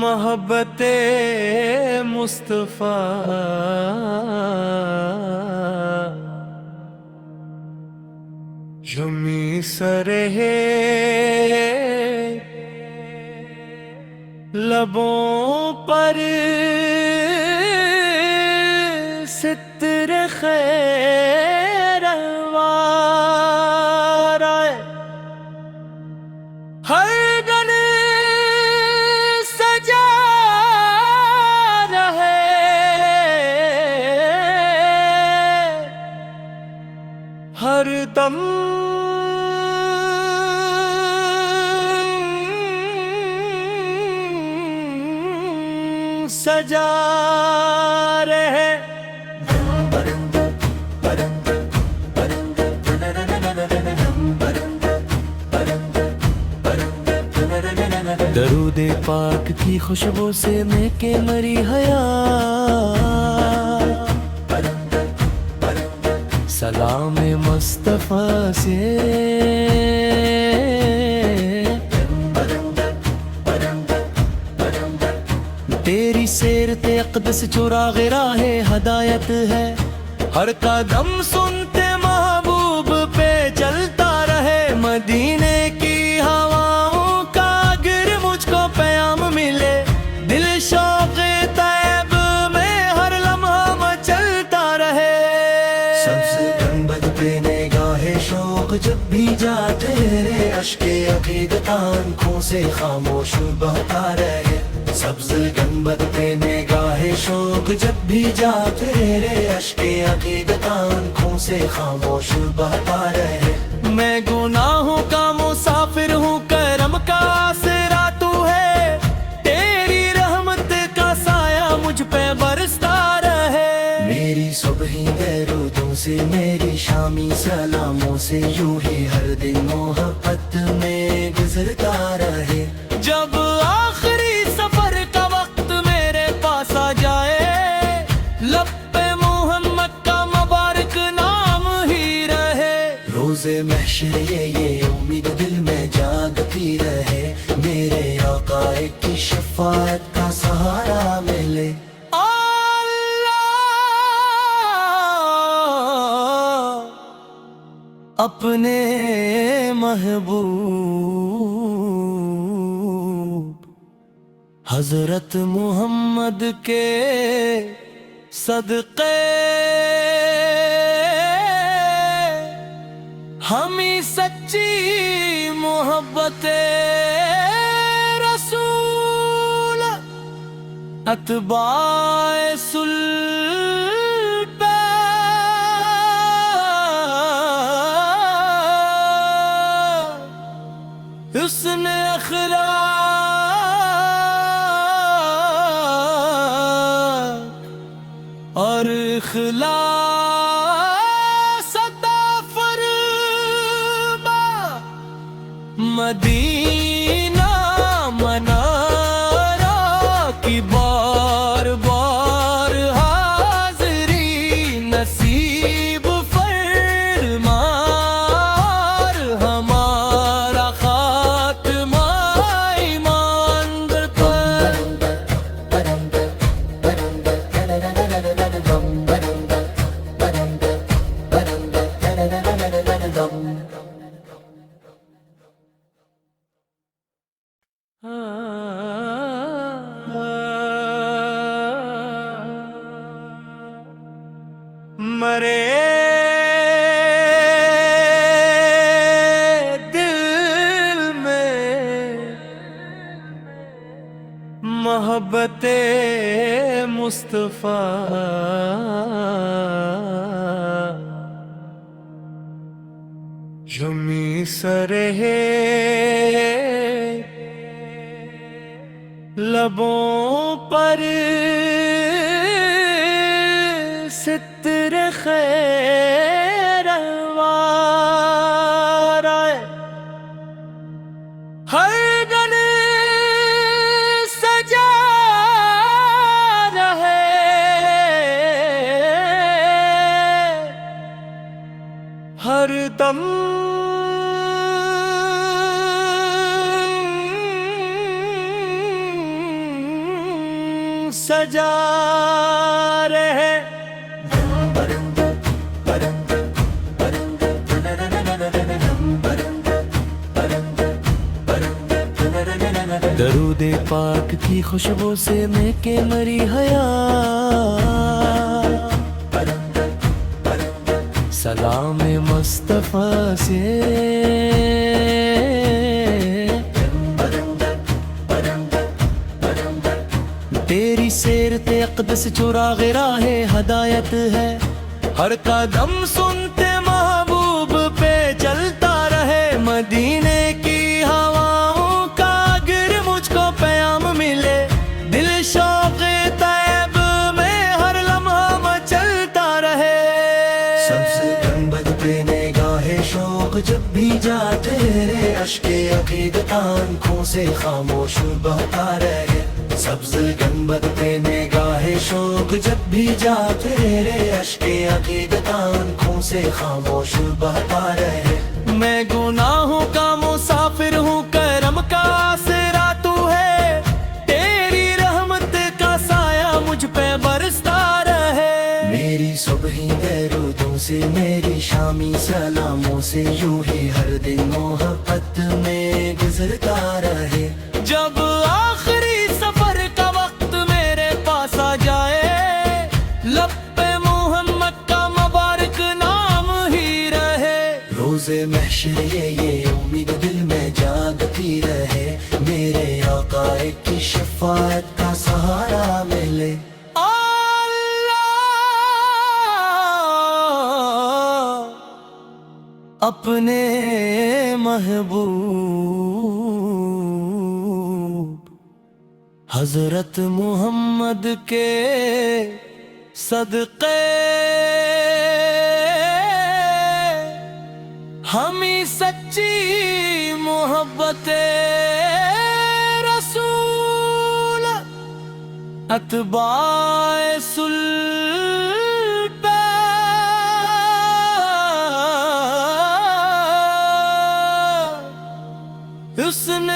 محبت مصطفیٰ یمی سرے لبوں پر ستر خیر انوار ہر دن سجا رہے ہر دم سجا رہے درود پاک کی خوشبو سے میں کہ مری حیا سلام مصطفیٰ سے تیری سیرت اقدس چراغ راہ ہدایت ہے ہر قدم سنتے محبوب پہ چلتا رہے مدینے کی ہواؤں کا گر مجھ کو پیام ملے دل شوق طیب میں ہر لمحہ مچلتا رہے سبز گنبد پہ نگاہ شوق جب بھی جاتے رہے اشک عقیدت آنکھوں سے خاموش بہتا رہے سبز گنبد پہ نگاہ شوق جب بھی جاتے رہے اشک عقیدت آنکھوں سے خاموش بہتا رہے میں گناہوں کا مسافر ہوں کرم کا آسرا تو ہے تیری رحمت کا سایہ مجھ پہ برستا رہے میری صبحی درودوں سے میری شامی سلاموں سے یوں ہی ہر دن محبت میں گزرتا رہے جب آخری سفر کا وقت میرے پاس آ جائے لب پہ محمد کا مبارک نام ہی رہے روز محشر یہ امید دل میں جاگتی رہے میرے آقا کی شفاعت کا سہارا ملے اپنے محبوب حضرت محمد کے صدقے ہمیں سچی محبت رسول اتباع حسن اخلاق اور اخلاص عطا فرما مدینہ منارہ کی بار بار حاضری نصیب فرما اور ہمارا خاتمہ ایمان پر مرے دل میں محبت مصطفیٰ یمی سرے لبوں پر ستر خیر انوار ہر دن سجا رہے ہر دم سجا رہے درود پاک کی خوشبو سے میں کہ مری حیا سلام مصطفیٰ سے تیری سیرت اقدس چراغ راہ ہدایت ہے ہر قدم سنتے محبوب پہ چلتا رہے مدینے کی ہواؤں کا گر مجھ کو پیام ملے دل شوق طیب میں ہر لمحہ مچلتا رہے سبز گنبد پہ نگاہ شوق جب بھی جاتے رے اشک عقیدت آنکھوں سے خاموش بہتا رہے سبز گنبد پہ نگاہ شوق جب بھی جاتے رے اشک عقیدت آنکھوں سے خاموش بہتا رہے میں گناہوں کا مسافر ہوں کرم کا آسرا تو ہے تیری رحمت کا سایہ مجھ پہ برستا رہے میری صبحی درودوں سے میری شامی سلاموں سے یوں ہی ہر دن محبت میں گزرتا رہے جب آخری سفر کا وقت میرے پاس آ جائے لب پہ محمد کا مبارک نام ہی رہے روز محشر یہ امید دل میں جاگتی رہے میرے آقا کی شفاعت کا سہارا ملے اپنے محبوب حضرت محمد کے صدقے ہمیں سچی محبت رسول اتباع حسن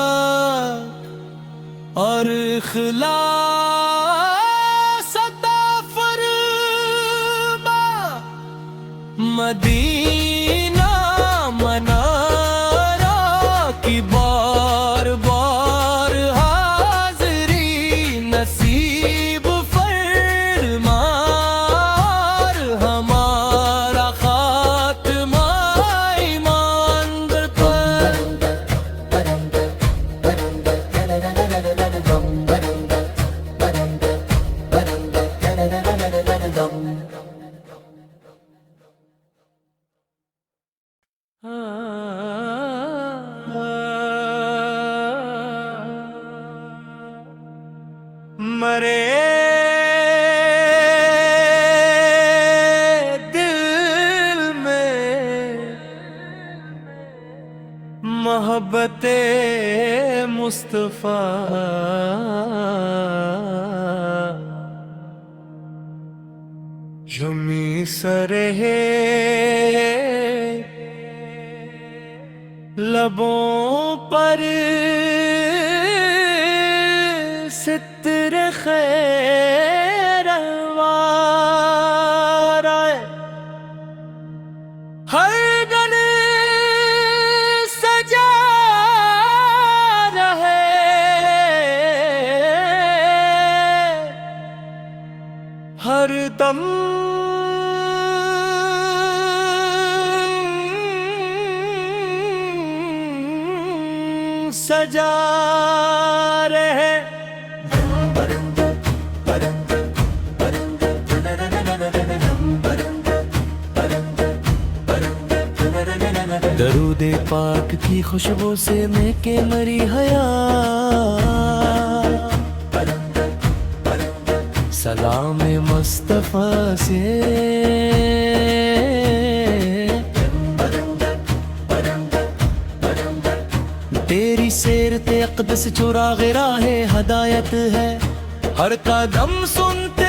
اخلاق اور اخلاص عطا فرما مدینہ منارہ کی بار بار حاضری نصیب فرما اور ہمارا خاتمہ ایمان پر مرے دل میں محبت مصطفیٰ یومی سرے لبوں پر ستر خیر وار ہر دن سجا رہے ہر دم سجا رہے درود پاک کی خوشبو سے میں کہ مری حیا سلام مصطفیٰ سے تیری سیرت اقدس چراغ راہ ہدایت ہے ہر قدم سنتے